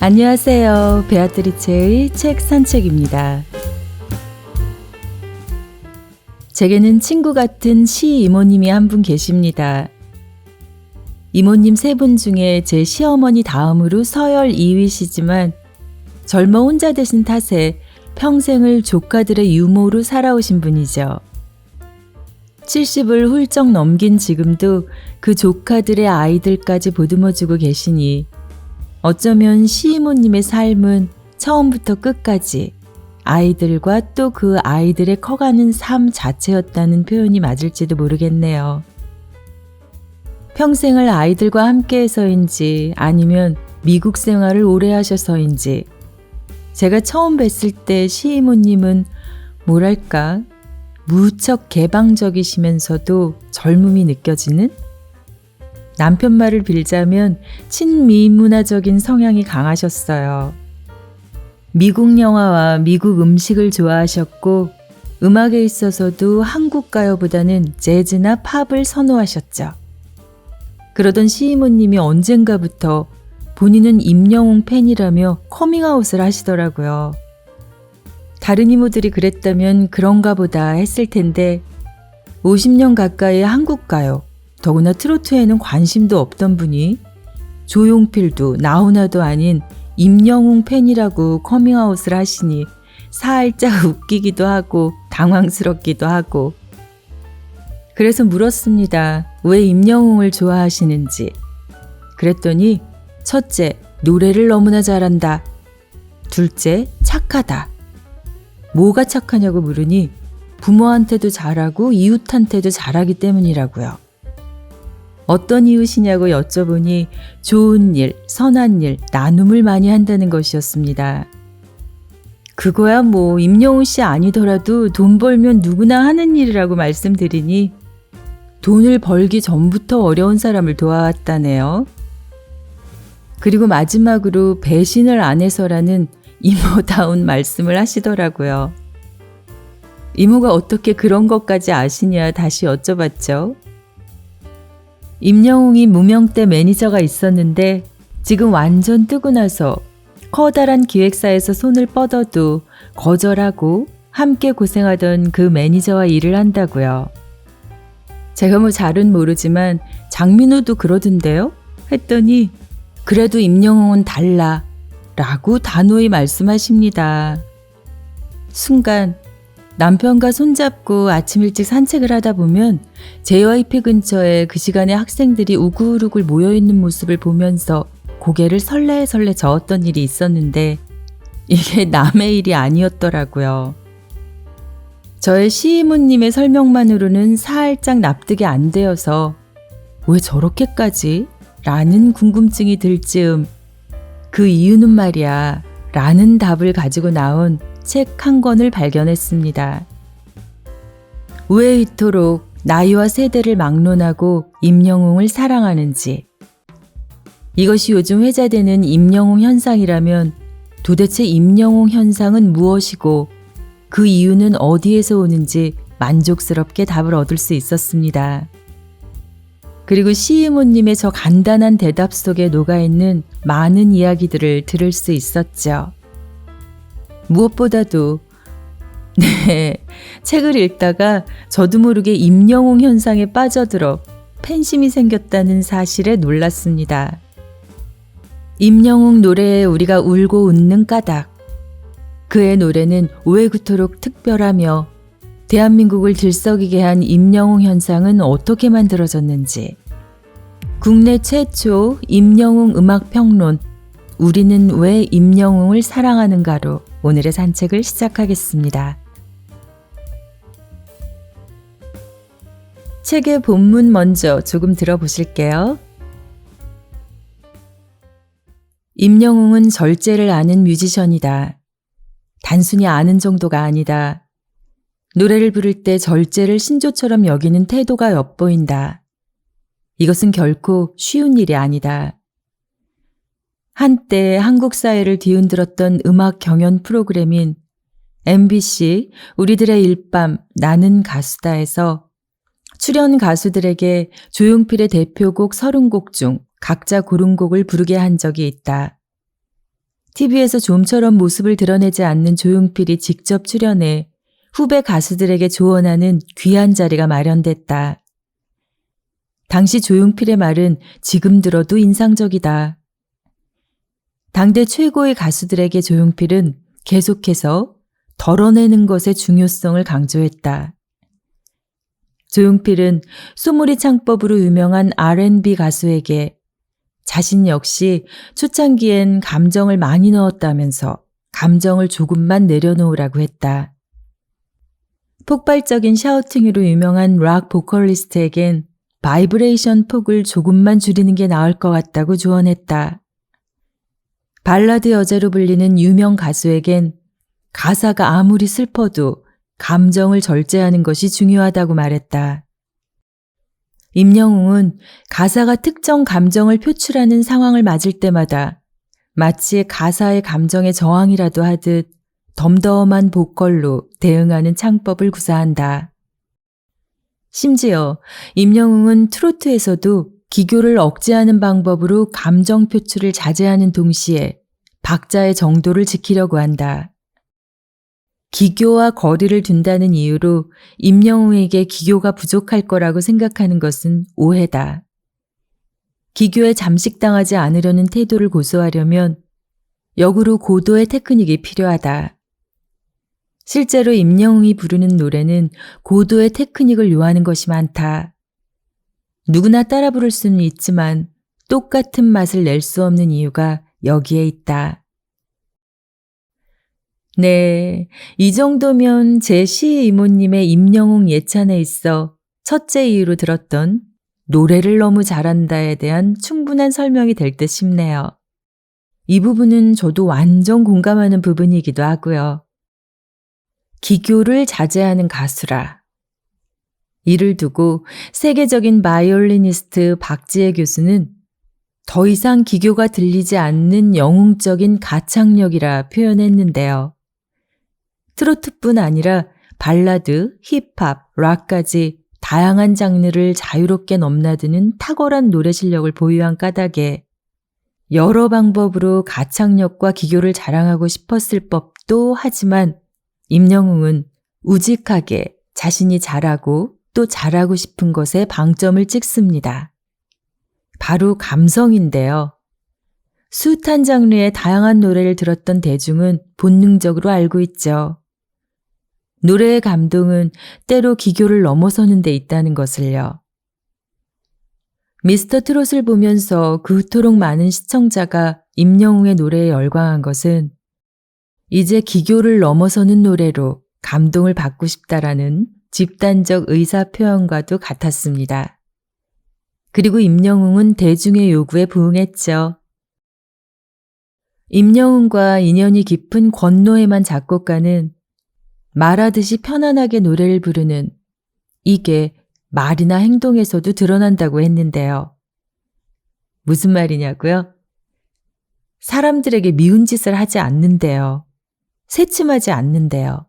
안녕하세요. 베아트리체의 책 산책입니다. 제게는 친구 같은 시 이모님이 한 분 계십니다. 이모님 3분 중에 제 시어머니 다음으로 서열 2위시지만 젊어 혼자 되신 탓에 평생을 조카들의 유모로 살아오신 분이죠. 70을 훌쩍 넘긴 지금도 그 조카들의 아이들까지 보듬어주고 계시니 어쩌면 시이모님의 삶은 처음부터 끝까지 아이들과 또 그 아이들의 커가는 삶 자체였다는 표현이 맞을지도 모르겠네요. 평생을 아이들과 함께해서인지 아니면 미국 생활을 오래 하셔서인지 제가 처음 뵀을 때 시이모님은 뭐랄까 무척 개방적이시면서도 젊음이 느껴지는? 남편 말을 빌자면 친미문화적인 성향이 강하셨어요. 미국 영화와 미국 음식을 좋아하셨고 음악에 있어서도 한국 가요보다는 재즈나 팝을 선호하셨죠. 그러던 시이모님이 언젠가부터 본인은 임영웅 팬이라며 커밍아웃을 하시더라고요. 다른 이모들이 그랬다면 그런가 보다 했을 텐데 50년 가까이 한국 가요, 더구나 트로트에는 관심도 없던 분이 조용필도 나훈아도 아닌 임영웅 팬이라고 커밍아웃을 하시니 살짝 웃기기도 하고 당황스럽기도 하고 그래서 물었습니다. 왜 임영웅을 좋아하시는지. 그랬더니 첫째, 노래를 너무나 잘한다. 둘째, 착하다. 뭐가 착하냐고 물으니 부모한테도 잘하고 이웃한테도 잘하기 때문이라고요. 어떤 이웃이냐고 여쭤보니 좋은 일, 선한 일, 나눔을 많이 한다는 것이었습니다. 그거야 뭐 임영웅 씨 아니더라도 돈 벌면 누구나 하는 일이라고 말씀드리니 돈을 벌기 전부터 어려운 사람을 도와왔다네요. 그리고 마지막으로 배신을 안 해서라는 이모다운 말씀을 하시더라고요. 이모가 어떻게 그런 것까지 아시냐 다시 여쭤봤죠. 임영웅이 무명 때 매니저가 있었는데 지금 완전 뜨고 나서 커다란 기획사에서 손을 뻗어도 거절하고 함께 고생하던 그 매니저와 일을 한다고요. 제가 뭐 잘은 모르지만 장민호도 그러던데요? 했더니 그래도 임영웅은 달라 라고 단호히 말씀하십니다. 순간 남편과 손잡고 아침 일찍 산책을 하다 보면 JYP 근처에 그 시간에 학생들이 우글우글 모여있는 모습을 보면서 고개를 설레설레 저었던 일이 있었는데 이게 남의 일이 아니었더라고요. 저의 시이모님의 설명만으로는 살짝 납득이 안 되어서 왜 저렇게까지? 라는 궁금증이 들 즈음 그 이유는 말이야 라는 답을 가지고 나온 책 한 권을 발견했습니다. 왜 이토록 나이와 세대를 막론하고 임영웅을 사랑하는지. 이것이 요즘 회자되는 임영웅 현상이라면 도대체 임영웅 현상은 무엇이고 그 이유는 어디에서 오는지 만족스럽게 답을 얻을 수 있었습니다. 그리고 시이모님의 저 간단한 대답 속에 녹아있는 많은 이야기들을 들을 수 있었죠. 무엇보다도 책을 읽다가 저도 모르게 임영웅 현상에 빠져들어 팬심이 생겼다는 사실에 놀랐습니다. 임영웅 노래에 우리가 울고 웃는 까닭. 그의 노래는 왜 그토록 특별하며 대한민국을 들썩이게 한 임영웅 현상은 어떻게 만들어졌는지. 국내 최초 임영웅 음악평론 우리는 왜 임영웅을 사랑하는가로 오늘의 산책을 시작하겠습니다. 책의 본문 먼저 조금 들어보실게요. 임영웅은 절제를 아는 뮤지션이다. 단순히 아는 정도가 아니다. 노래를 부를 때 절제를 신조처럼 여기는 태도가 엿보인다. 이것은 결코 쉬운 일이 아니다. 한때 한국 사회를 뒤흔들었던 음악 경연 프로그램인 MBC 우리들의 일밤 나는 가수다에서 출연 가수들에게 조용필의 대표곡 30곡 중 각자 고른 곡을 부르게 한 적이 있다. TV에서 좀처럼 모습을 드러내지 않는 조용필이 직접 출연해 후배 가수들에게 조언하는 귀한 자리가 마련됐다. 당시 조용필의 말은 지금 들어도 인상적이다. 당대 최고의 가수들에게 조용필은 계속해서 덜어내는 것의 중요성을 강조했다. 조용필은 소몰이 창법으로 유명한 R&B 가수에게 자신 역시 초창기엔 감정을 많이 넣었다면서 감정을 조금만 내려놓으라고 했다. 폭발적인 샤우팅으로 유명한 락 보컬리스트에겐 바이브레이션 폭을 조금만 줄이는 게 나을 것 같다고 조언했다. 발라드 여자로 불리는 유명 가수에겐 가사가 아무리 슬퍼도 감정을 절제하는 것이 중요하다고 말했다. 임영웅은 가사가 특정 감정을 표출하는 상황을 맞을 때마다 마치 가사의 감정의 저항이라도 하듯 덤덤한 보컬로 대응하는 창법을 구사한다. 심지어 임영웅은 트로트에서도 기교를 억제하는 방법으로 감정 표출을 자제하는 동시에 박자의 정도를 지키려고 한다. 기교와 거리를 둔다는 이유로 임영웅에게 기교가 부족할 거라고 생각하는 것은 오해다. 기교에 잠식당하지 않으려는 태도를 고수하려면 역으로 고도의 테크닉이 필요하다. 실제로 임영웅이 부르는 노래는 고도의 테크닉을 요하는 것이 많다. 누구나 따라 부를 수는 있지만 똑같은 맛을 낼 수 없는 이유가 여기에 있다. 네, 이 정도면 제 시 이모님의 임영웅 예찬에 있어 첫째 이유로 들었던 노래를 너무 잘한다에 대한 충분한 설명이 될 듯 싶네요. 이 부분은 저도 완전 공감하는 부분이기도 하고요. 기교를 자제하는 가수라. 이를 두고 세계적인 바이올리니스트 박지혜 교수는 더 이상 기교가 들리지 않는 영웅적인 가창력이라 표현했는데요. 트로트뿐 아니라 발라드, 힙합, 락까지 다양한 장르를 자유롭게 넘나드는 탁월한 노래 실력을 보유한 까닭에 여러 방법으로 가창력과 기교를 자랑하고 싶었을 법도 하지만 임영웅은 우직하게 자신이 잘하고 또 잘하고 싶은 것에 방점을 찍습니다. 바로 감성인데요. 숱한 장르의 다양한 노래를 들었던 대중은 본능적으로 알고 있죠. 노래의 감동은 때로 기교를 넘어서는 데 있다는 것을요. 미스터 트롯을 보면서 그토록 많은 시청자가 임영웅의 노래에 열광한 것은 이제 기교를 넘어서는 노래로 감동을 받고 싶다라는 집단적 의사 표현과도 같았습니다. 그리고 임영웅은 대중의 요구에 부응했죠. 임영웅과 인연이 깊은 권노해만 작곡가는 말하듯이 편안하게 노래를 부르는 이게 말이나 행동에서도 드러난다고 했는데요. 무슨 말이냐고요? 사람들에게 미운 짓을 하지 않는데요. 새침하지 않는데요.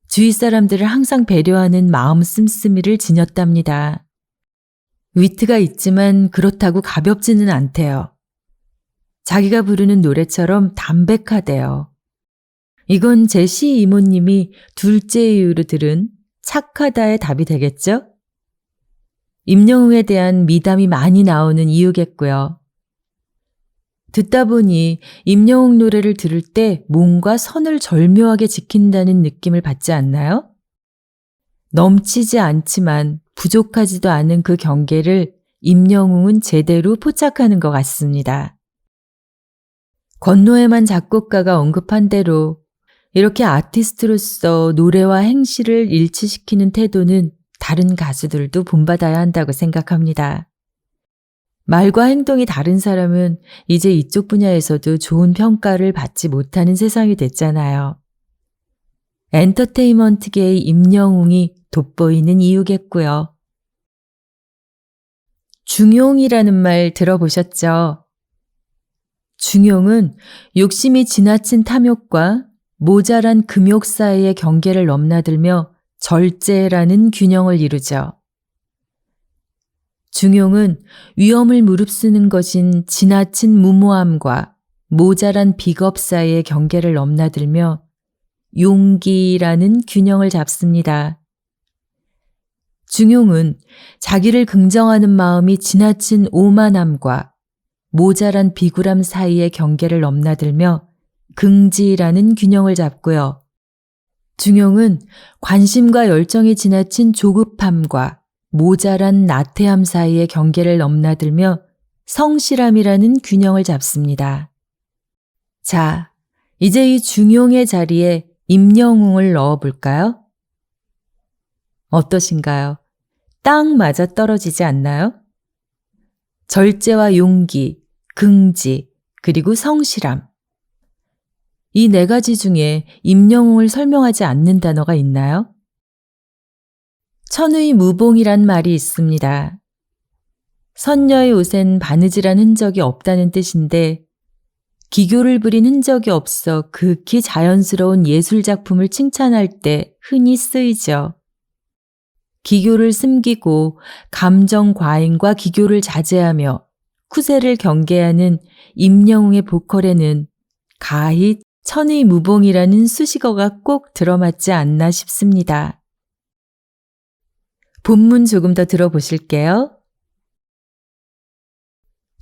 주위 사람들을 항상 배려하는 마음 씀씀이를 지녔답니다. 위트가 있지만 그렇다고 가볍지는 않대요. 자기가 부르는 노래처럼 담백하대요. 이건 제 시 이모님이 둘째 이유로 들은 착하다의 답이 되겠죠? 임영웅에 대한 미담이 많이 나오는 이유겠고요. 듣다 보니 임영웅 노래를 들을 때 뭔가 선을 절묘하게 지킨다는 느낌을 받지 않나요? 넘치지 않지만 부족하지도 않은 그 경계를 임영웅은 제대로 포착하는 것 같습니다. 권노해만 작곡가가 언급한 대로 이렇게 아티스트로서 노래와 행실을 일치시키는 태도는 다른 가수들도 본받아야 한다고 생각합니다. 말과 행동이 다른 사람은 이제 이쪽 분야에서도 좋은 평가를 받지 못하는 세상이 됐잖아요. 엔터테인먼트계의 임영웅이 돋보이는 이유겠고요. 중용이라는 말 들어보셨죠? 중용은 욕심이 지나친 탐욕과 모자란 금욕 사이의 경계를 넘나들며 절제라는 균형을 이루죠. 중용은 위험을 무릅쓰는 것인 지나친 무모함과 모자란 비겁 사이의 경계를 넘나들며 용기라는 균형을 잡습니다. 중용은 자기를 긍정하는 마음이 지나친 오만함과 모자란 비굴함 사이의 경계를 넘나들며 긍지라는 균형을 잡고요. 중용은 관심과 열정이 지나친 조급함과 모자란 나태함 사이의 경계를 넘나들며 성실함이라는 균형을 잡습니다. 자, 이제 이 중용의 자리에 임영웅을 넣어볼까요? 어떠신가요? 딱 맞아 떨어지지 않나요? 절제와 용기, 긍지, 그리고 성실함. 이 네 가지 중에 임영웅을 설명하지 않는 단어가 있나요? 천의무봉이란 말이 있습니다. 선녀의 옷엔 바느질한 흔적이 없다는 뜻인데 기교를 부린 흔적이 없어 극히 자연스러운 예술작품을 칭찬할 때 흔히 쓰이죠. 기교를 숨기고 감정 과잉과 기교를 자제하며 쿠세를 경계하는 임영웅의 보컬에는 가히 천의무봉이라는 수식어가 꼭 들어맞지 않나 싶습니다. 본문 조금 더 들어보실게요.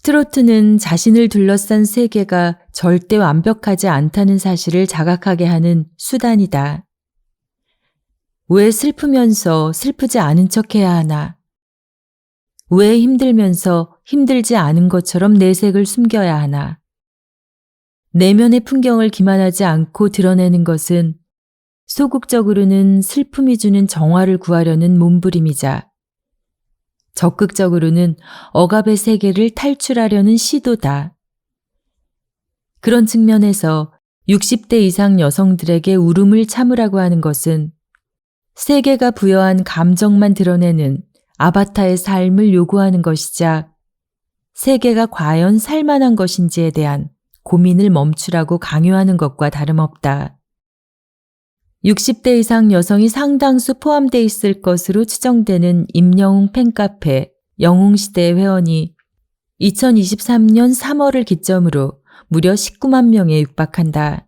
트로트는 자신을 둘러싼 세계가 절대 완벽하지 않다는 사실을 자각하게 하는 수단이다. 왜 슬프면서 슬프지 않은 척 해야 하나? 왜 힘들면서 힘들지 않은 것처럼 내색을 숨겨야 하나? 내면의 풍경을 기만하지 않고 드러내는 것은 소극적으로는 슬픔이 주는 정화를 구하려는 몸부림이자 적극적으로는 억압의 세계를 탈출하려는 시도다. 그런 측면에서 60대 이상 여성들에게 울음을 참으라고 하는 것은 세계가 부여한 감정만 드러내는 아바타의 삶을 요구하는 것이자 세계가 과연 살만한 것인지에 대한 고민을 멈추라고 강요하는 것과 다름없다. 60대 이상 여성이 상당수 포함되어 있을 것으로 추정되는 임영웅 팬카페 영웅시대 회원이 2023년 3월을 기점으로 무려 19만 명에 육박한다.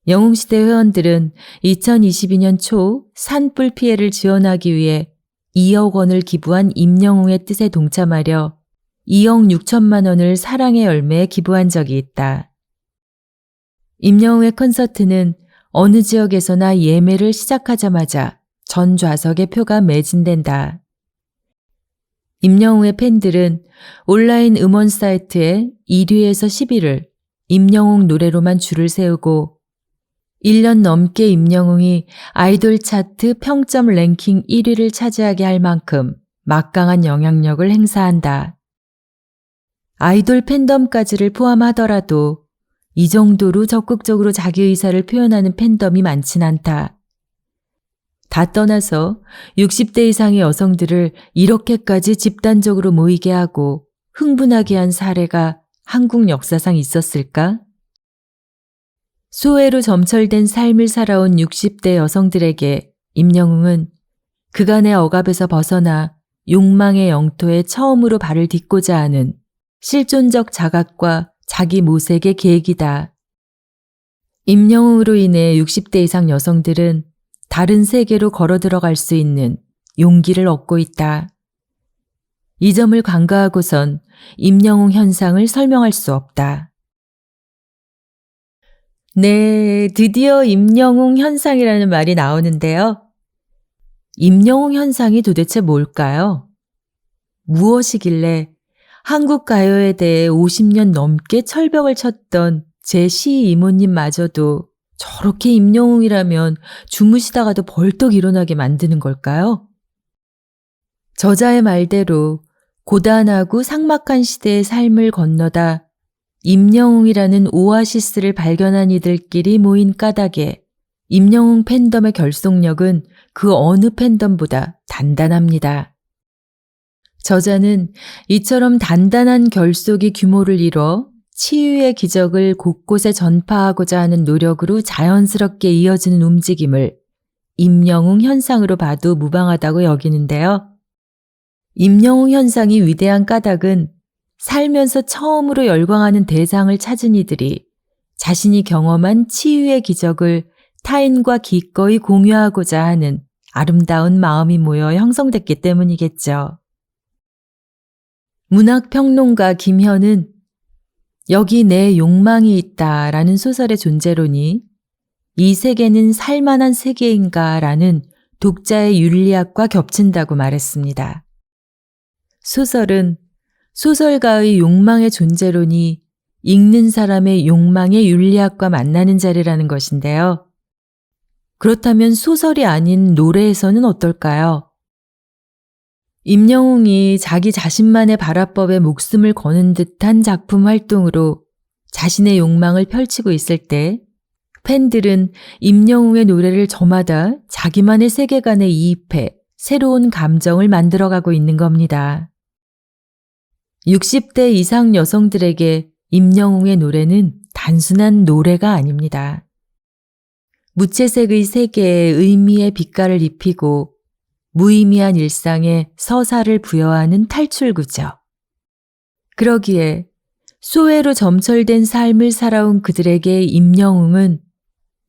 영웅시대 회원들은 2022년 초 산불 피해를 지원하기 위해 2억 원을 기부한 임영웅의 뜻에 동참하려 2억 6천만 원을 사랑의 열매에 기부한 적이 있다. 임영웅의 콘서트는 어느 지역에서나 예매를 시작하자마자 전 좌석에 표가 매진된다. 임영웅의 팬들은 온라인 음원 사이트에 1위에서 10위를 임영웅 노래로만 줄을 세우고 1년 넘게 임영웅이 아이돌 차트 평점 랭킹 1위를 차지하게 할 만큼 막강한 영향력을 행사한다. 아이돌 팬덤까지를 포함하더라도 이 정도로 적극적으로 자기 의사를 표현하는 팬덤이 많진 않다. 다 떠나서 60대 이상의 여성들을 이렇게까지 집단적으로 모이게 하고 흥분하게 한 사례가 한국 역사상 있었을까? 소외로 점철된 삶을 살아온 60대 여성들에게 임영웅은 그간의 억압에서 벗어나 욕망의 영토에 처음으로 발을 딛고자 하는 실존적 자각과 자기 모색의 계기다. 임영웅으로 인해 60대 이상 여성들은 다른 세계로 걸어 들어갈 수 있는 용기를 얻고 있다. 이 점을 간과하고선 임영웅 현상을 설명할 수 없다. 네, 드디어 임영웅 현상이라는 말이 나오는데요. 임영웅 현상이 도대체 뭘까요? 무엇이길래 한국 가요에 대해 50년 넘게 철벽을 쳤던 제 시 이모님마저도 저렇게 임영웅이라면 주무시다가도 벌떡 일어나게 만드는 걸까요? 저자의 말대로 고단하고 삭막한 시대의 삶을 건너다 임영웅이라는 오아시스를 발견한 이들끼리 모인 까닭에 임영웅 팬덤의 결속력은 그 어느 팬덤보다 단단합니다. 저자는 이처럼 단단한 결속이 규모를 이뤄 치유의 기적을 곳곳에 전파하고자 하는 노력으로 자연스럽게 이어지는 움직임을 임영웅 현상으로 봐도 무방하다고 여기는데요. 임영웅 현상이 위대한 까닭은 살면서 처음으로 열광하는 대상을 찾은 이들이 자신이 경험한 치유의 기적을 타인과 기꺼이 공유하고자 하는 아름다운 마음이 모여 형성됐기 때문이겠죠. 문학평론가 김현은 여기 내 욕망이 있다라는 소설의 존재론이 이 세계는 살만한 세계인가 라는 독자의 윤리학과 겹친다고 말했습니다. 소설은 소설가의 욕망의 존재론이 읽는 사람의 욕망의 윤리학과 만나는 자리라는 것인데요. 그렇다면 소설이 아닌 노래에서는 어떨까요? 임영웅이 자기 자신만의 발화법에 목숨을 거는 듯한 작품 활동으로 자신의 욕망을 펼치고 있을 때 팬들은 임영웅의 노래를 저마다 자기만의 세계관에 이입해 새로운 감정을 만들어가고 있는 겁니다. 60대 이상 여성들에게 임영웅의 노래는 단순한 노래가 아닙니다. 무채색의 세계에 의미의 빛깔을 입히고 무의미한 일상에 서사를 부여하는 탈출구죠. 그러기에 소외로 점철된 삶을 살아온 그들에게 임영웅은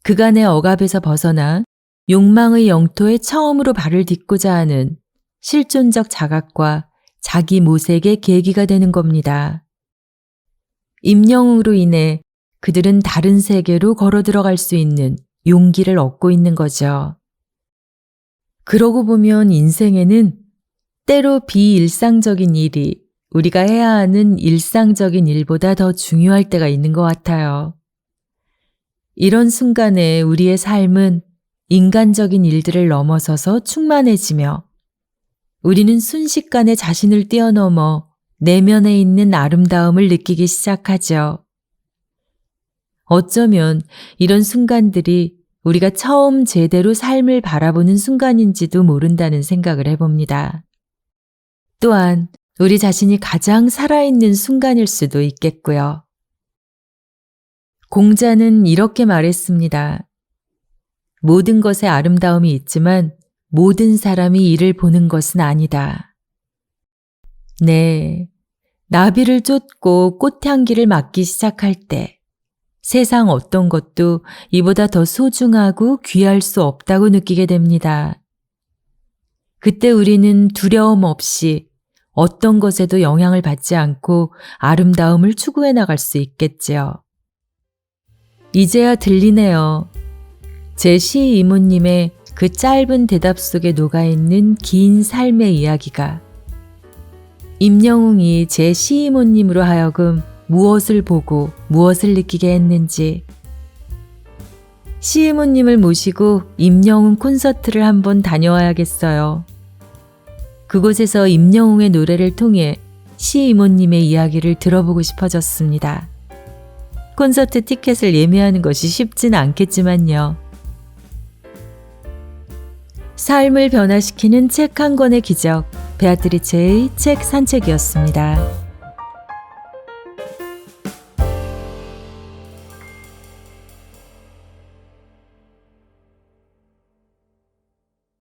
그간의 억압에서 벗어나 욕망의 영토에 처음으로 발을 딛고자 하는 실존적 자각과 자기 모색의 계기가 되는 겁니다. 임영웅으로 인해 그들은 다른 세계로 걸어 들어갈 수 있는 용기를 얻고 있는 거죠. 그러고 보면 인생에는 때로 비일상적인 일이 우리가 해야 하는 일상적인 일보다 더 중요할 때가 있는 것 같아요. 이런 순간에 우리의 삶은 인간적인 일들을 넘어서서 충만해지며 우리는 순식간에 자신을 뛰어넘어 내면에 있는 아름다움을 느끼기 시작하죠. 어쩌면 이런 순간들이 우리가 처음 제대로 삶을 바라보는 순간인지도 모른다는 생각을 해봅니다. 또한 우리 자신이 가장 살아있는 순간일 수도 있겠고요. 공자는 이렇게 말했습니다. 모든 것에 아름다움이 있지만 모든 사람이 이를 보는 것은 아니다. 네, 나비를 쫓고 꽃향기를 맡기 시작할 때 세상 어떤 것도 이보다 더 소중하고 귀할 수 없다고 느끼게 됩니다. 그때 우리는 두려움 없이 어떤 것에도 영향을 받지 않고 아름다움을 추구해 나갈 수 있겠지요. 이제야 들리네요. 제 시 이모님의 그 짧은 대답 속에 녹아있는 긴 삶의 이야기가 임영웅이 제 시 이모님으로 하여금 무엇을 보고 무엇을 느끼게 했는지 시 이모님을 모시고 임영웅 콘서트를 한번 다녀와야겠어요. 그곳에서 임영웅의 노래를 통해 시 이모님의 이야기를 들어보고 싶어졌습니다. 콘서트 티켓을 예매하는 것이 쉽진 않겠지만요. 삶을 변화시키는 책 한 권의 기적, 베아트리체의 책 산책이었습니다.